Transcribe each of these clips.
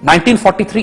1943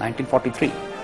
1943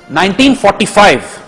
1945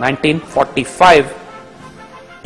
1945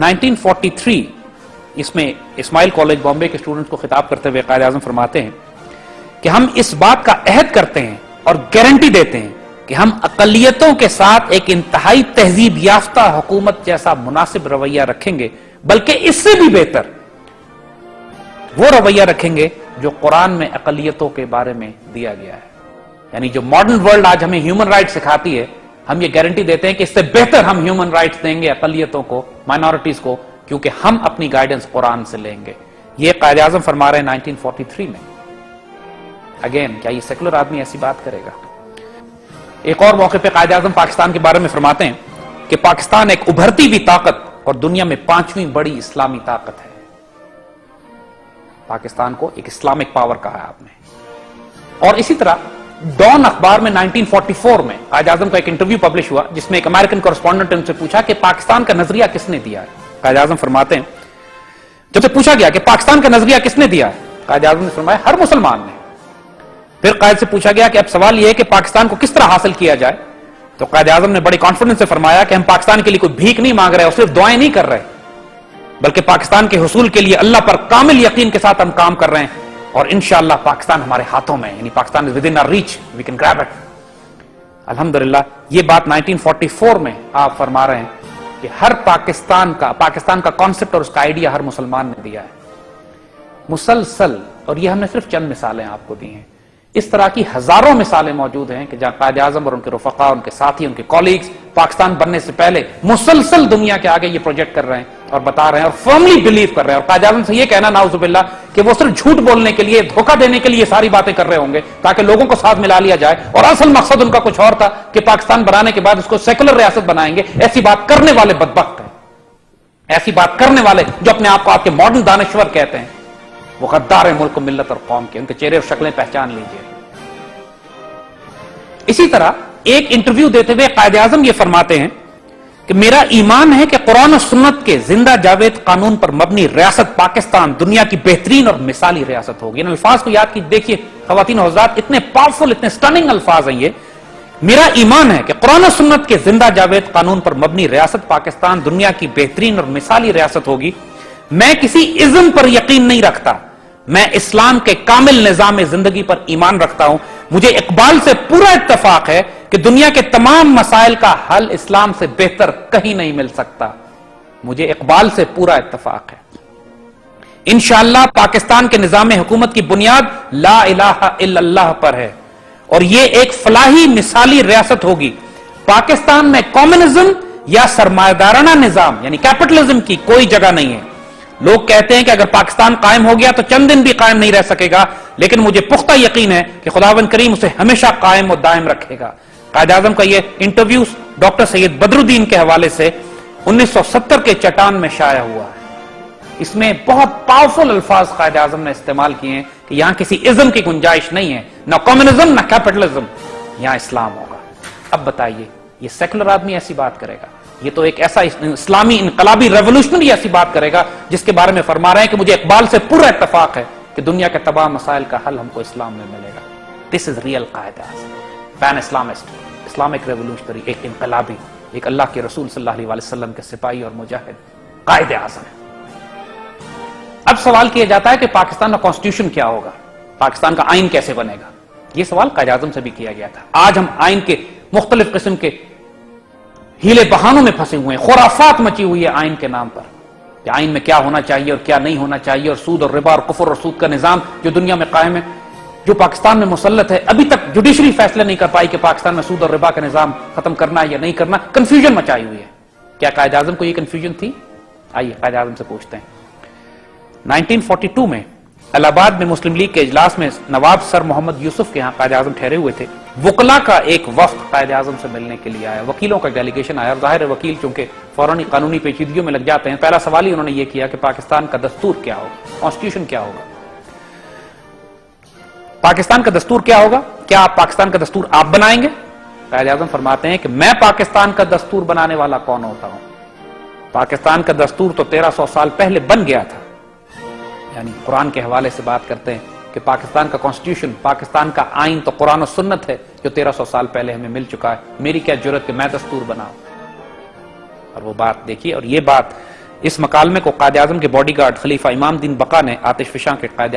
1943 اس میں اسماعیل کالج بامبے کے اسٹوڈنٹس کو خطاب کرتے ہوئے قائد اعظم فرماتے ہیں کہ ہم اس بات کا عہد کرتے ہیں اور گارنٹی دیتے ہیں کہ ہم اقلیتوں کے ساتھ ایک انتہائی تہذیب یافتہ حکومت جیسا مناسب رویہ رکھیں گے، بلکہ اس سے بھی بہتر وہ رویہ رکھیں گے جو قرآن میں اقلیتوں کے بارے میں دیا گیا ہے. یعنی جو ماڈرن ورلڈ آج ہمیں ہیومن رائٹ سکھاتی ہے، ہم یہ گارنٹی دیتے ہیں کہ اس سے بہتر ہم ہیومن رائٹس دیں گے اقلیتوں کو، مائنورٹیز کو، کیونکہ ہم اپنی گائیڈنس قرآن سے لیں گے. یہ قائد اعظم فرما رہے ہیں 1943 میں. اگین کیا یہ سیکولر آدمی ایسی بات کرے گا؟ ایک اور موقع پہ قائد اعظم پاکستان کے بارے میں فرماتے ہیں کہ پاکستان ایک ابھرتی ہوئی طاقت اور دنیا میں 5ویں بڑی اسلامی طاقت ہے. پاکستان کو ایک اسلامک پاور کہا ہے آپ نے. اور اسی طرح ڈان اخبار میں 1944 میں قائد اعظم کا ایک انٹرویو پبلش ہوا جس میں ایک امریکن کورسپونڈنٹ نے ان سے پوچھا کہ پاکستان کا نظریہ کس نے دیا ہے. قائد اعظم فرماتے ہیں جب سے پوچھا گیا کہ پاکستان کا نظریہ کس نے دیا ہے، قائد اعظم نے فرمایا ہر مسلمان نے. پھر قائد سے پوچھا گیا کہ اب سوال یہ ہے کہ پاکستان کو کس طرح حاصل کیا جائے، تو قائد اعظم نے بڑی کانفیڈنس سے فرمایا کہ ہم پاکستان کے لیے کوئی بھیک نہیں مانگ رہے اور صرف دعائیں نہیں کر رہے، بلکہ پاکستان کے حصول کے لیے اللہ پر کامل یقین کے ساتھ ہم کام کر رہے ہیں اور انشاءاللہ پاکستان ہمارے ہاتھوں میں، یعنی Pakistan is within our reach, we can grab it. الحمدللہ یہ بات 1944 میں آپ فرما رہے ہیں کہ ہر پاکستان کا کانسیپٹ اور اس کا آئیڈیا ہر مسلمان نے دیا ہے مسلسل. اور یہ ہم نے صرف چند مثالیں آپ کو دی ہیں. اس طرح کی ہزاروں مثالیں موجود ہیں کہ جہاں قائد اعظم اور ان کے رفقا، ان کے ساتھی، ان کے کولیگز پاکستان بننے سے پہلے مسلسل دنیا کے آگے یہ پروجیکٹ کر رہے ہیں اور بتا رہے ہیں اور فرملی بلیو کر رہے ہیں. اور قائد اعظم سے یہ کہنا نعوذ باللہ کہ وہ صرف جھوٹ بولنے کے لیے، دھوکہ دینے کے لیے ساری باتیں کر رہے ہوں گے تاکہ لوگوں کو ساتھ ملا لیا جائے، اور اصل مقصد ان کا کچھ اور تھا کہ پاکستان بنانے کے بعد اس کو سیکولر ریاست بنائیں گے. ایسی بات کرنے والے بدبخت ہیں، ایسی بات کرنے والے جو اپنے آپ کو آپ کے ماڈرن دانشور کہتے ہیں، وہ غدار ہیں ملک و ملت اور قوم کے. ان کے چہرے اور شکلیں پہچان لیجئے. اسی طرح ایک انٹرویو دیتے ہوئے قائد اعظم یہ فرماتے ہیں کہ میرا ایمان ہے کہ قرآن و سنت کے زندہ جاوید قانون پر مبنی ریاست پاکستان دنیا کی بہترین اور مثالی ریاست ہوگی. ان الفاظ کو یاد کی دیکھیے خواتین و حضرات، اتنے پاورفل، اتنے سٹننگ الفاظ ہیں یہ. میرا ایمان ہے کہ قرآن و سنت کے زندہ جاوید قانون پر مبنی ریاست پاکستان دنیا کی بہترین اور مثالی ریاست ہوگی. میں کسی ازم پر یقین نہیں رکھتا، میں اسلام کے کامل نظام زندگی پر ایمان رکھتا ہوں. مجھے اقبال سے پورا اتفاق ہے کہ دنیا کے تمام مسائل کا حل اسلام سے بہتر کہیں نہیں مل سکتا. مجھے اقبال سے پورا اتفاق ہے. انشاءاللہ پاکستان کے نظام حکومت کی بنیاد لا الہ الا اللہ پر ہے اور یہ ایک فلاحی مثالی ریاست ہوگی. پاکستان میں کمیونزم یا سرمایہ نظام یعنی کیپٹلزم کی کوئی جگہ نہیں ہے. لوگ کہتے ہیں کہ اگر پاکستان قائم ہو گیا تو چند دن بھی قائم نہیں رہ سکے گا، لیکن مجھے پختہ یقین ہے کہ خداوند کریم اسے ہمیشہ قائم و دائم رکھے گا. قائد اعظم کا یہ انٹرویو ڈاکٹر سید بدر الدین کے حوالے سے 1970 کے چٹان میں شائع ہوا ہے. اس میں بہت پاورفل الفاظ قائد اعظم نے استعمال کیے ہیں کہ یہاں کسی ازم کی گنجائش نہیں ہے، نہ کمیونزم نہ کیپٹلزم، یہاں اسلام ہوگا. اب بتائیے یہ سیکولر آدمی ایسی بات کرے گا؟ یہ تو ایک ایسا اسلامی انقلابی ریولوشنری ایسی بات کرے گا جس کے بارے میں فرما رہے ہیں کہ مجھے اقبال سے پورا اتفاق ہے کہ دنیا کے تمام مسائل کا حل ہم کو اسلام میں ملے گا. دس is real Quaid Azam, pain Islamist, Islamic revolutionary, ایک انقلابی، ایک اللہ کے رسول صلی اللہ علیہ وسلم کے سپاہی اور مجاہد قائد اعظم. اب سوال کیا جاتا ہے کہ پاکستان کا کانسٹیٹیوشن کیا ہوگا، پاکستان کا آئین کیسے بنے گا. یہ سوال قائد اعظم سے بھی کیا گیا تھا. آج ہم آئین کے مختلف قسم کے ہیلے بہانوں میں پھنسے ہوئے ہیں، خرافات مچی ہوئی ہے آئین کے نام پر کہ آئین میں کیا ہونا چاہیے اور کیا نہیں ہونا چاہیے، اور سود اور ربا اور کفر اور سود کا نظام جو دنیا میں قائم ہے، جو پاکستان میں مسلط ہے. ابھی تک جوڈیشری فیصلہ نہیں کر پائی کہ پاکستان میں سود اور ربا کا نظام ختم کرنا ہے یا نہیں کرنا. کنفیوژن مچائی ہوئی ہے. کیا قائد اعظم کو یہ کنفیوژن تھی؟ آئیے قائد اعظم سے پوچھتے ہیں. 1942 میں الہ آباد میں مسلم لیگ کے اجلاس میں نواب سر محمد یوسف کے ہاں قائد اعظم ٹھہرے ہوئے تھے. وکلا کا ایک وفد قائد اعظم سے ملنے کے لیے آیا، وکیلوں کا ڈیلیگیشن آیا. اور ظاہر ہے وکیل چونکہ فوراً قانونی پیچیدگیوں میں لگ جاتے ہیں. پہلا سوال ہی انہوں نے یہ کیا کہ پاکستان کا دستور کیا ہوگا، کانسٹیٹیوشن کیا ہوگا. پاکستان کا دستور کیا ہوگا؟ کیا آپ پاکستان کا دستور آپ بنائیں گے؟ قائد اعظم فرماتے ہیں کہ میں پاکستان کا دستور بنانے والا کون ہوتا ہوں؟ پاکستان کا دستور تو 1300 سال پہلے بن گیا تھا. یعنی قرآن کے حوالے سے بات کرتے ہیں کہ پاکستان کا کانسٹیٹیوشن، پاکستان کا آئین تو قرآن و سنت ہے جو 1300 سال پہلے ہمیں مل چکا ہے. میری کیا جرت کہ میں دستور بناؤں؟ اور وہ بات دیکھیے، اور یہ بات اس مکالمے کو قائد اعظم کے باڈی گارڈ خلیفہ امام دین بقا نے آتش فشاں کے قائد